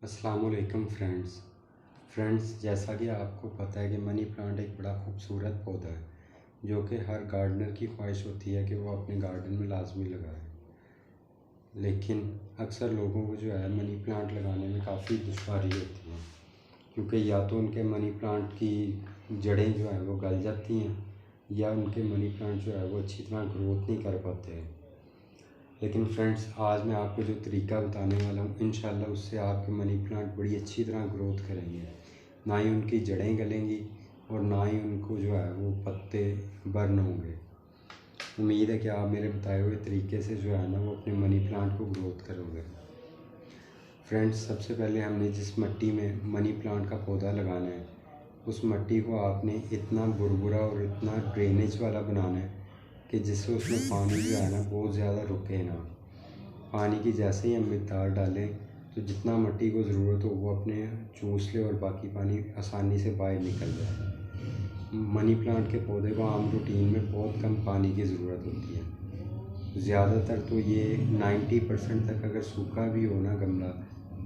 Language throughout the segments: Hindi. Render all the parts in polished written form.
अस्सलामुअलैकुम फ्रेंड्स, जैसा कि आपको पता है कि मनी प्लांट एक बड़ा खूबसूरत पौधा है जो कि हर गार्डनर की ख्वाहिश होती है कि वो अपने गार्डन में लाजमी लगाए। लेकिन अक्सर लोगों को जो है मनी प्लांट लगाने में काफ़ी दुश्वारी होती है, क्योंकि या तो उनके मनी प्लांट की जड़ें जो है वो गल जाती हैं या उनके मनी प्लांट जो है वो अच्छी तरह ग्रोथ नहीं कर पाते हैं। लेकिन फ्रेंड्स, आज मैं आपको जो तरीका बताने वाला हूँ, इंशाल्लाह उससे आपके मनी प्लांट बड़ी अच्छी तरह ग्रोथ करेंगे। ना ही उनकी जड़ें गलेंगी और ना ही उनको जो है वो पत्ते बर्न होंगे। उम्मीद है कि आप मेरे बताए हुए तरीके से जो है ना वो अपने मनी प्लांट को ग्रोथ करोगे। फ्रेंड्स, सबसे पहले हमने जिस मिट्टी में मनी प्लांट का पौधा लगाना है उस मिट्टी को आपने इतना बुरबुरा और इतना ड्रेनेज वाला बनाना है कि जिससे उसमें पानी जो है ना बहुत ज़्यादा रुके ना। पानी की जैसे ही हम मिक़दार डालें तो जितना मिट्टी को ज़रूरत हो वो अपने चूस ले और बाकी पानी आसानी से बाहर निकल जाए। मनी प्लांट के पौधे को आम रूटीन में बहुत कम पानी की ज़रूरत होती है। ज़्यादातर तो ये 90% तक अगर सूखा भी हो ना गमला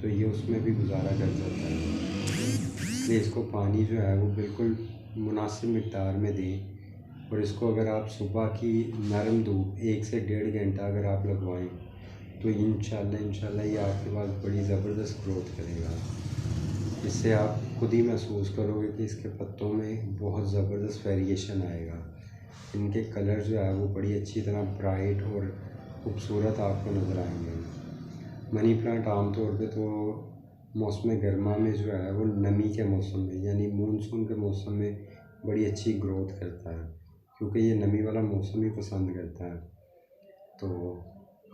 तो ये उसमें भी गुजारा कर जाता है। इसलिए इसको पानी जो है वो बिल्कुल मुनासिब मिक़दार में दें। और इसको अगर आप सुबह की नरम धूप 1 से 1.5 घंटा अगर आप लगवाएं तो इंशाल्लाह ये आपके पास बड़ी ज़बरदस्त ग्रोथ करेगा। इससे आप खुद ही महसूस करोगे कि इसके पत्तों में बहुत ज़बरदस्त वेरिएशन आएगा। इनके कलर जो है वो बड़ी अच्छी तरह ब्राइट और खूबसूरत आपको नज़र आएंगे। मनी प्लांट आमतौर पे तो मौसम गर्मा में जो है वो नमी के मौसम में यानी मानसून के मौसम में बड़ी अच्छी ग्रोथ करता है, क्योंकि ये नमी वाला मौसम ही पसंद करता है। तो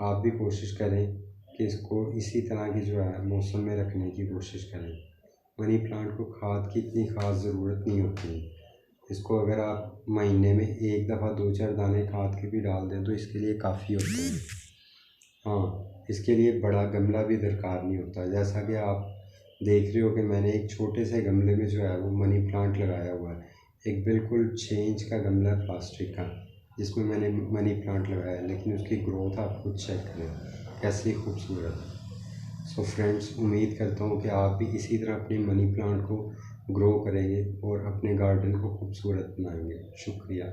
आप भी कोशिश करें कि इसको इसी तरह की जो है मौसम में रखने की कोशिश करें। मनी प्लांट को खाद की इतनी ख़ास ज़रूरत नहीं होती। इसको अगर आप महीने में एक दफ़ा 2-4 दाने खाद के भी डाल दें तो इसके लिए काफ़ी होते हैं। हाँ, इसके लिए बड़ा गमला भी दरकार नहीं होता। जैसा कि आप देख रहे हो कि मैंने एक छोटे से गमले में जो है वो मनी प्लांट लगाया हुआ है। एक बिल्कुल 6 इंच का गमला है प्लास्टिक का, जिसमें मैंने मनी प्लांट लगाया है, लेकिन उसकी ग्रोथ आप खुद चेक करें कैसी खूबसूरत है। सो फ्रेंड्स, उम्मीद करता हूँ कि आप भी इसी तरह अपने मनी प्लांट को ग्रो करेंगे और अपने गार्डन को खूबसूरत बनाएंगे। शुक्रिया।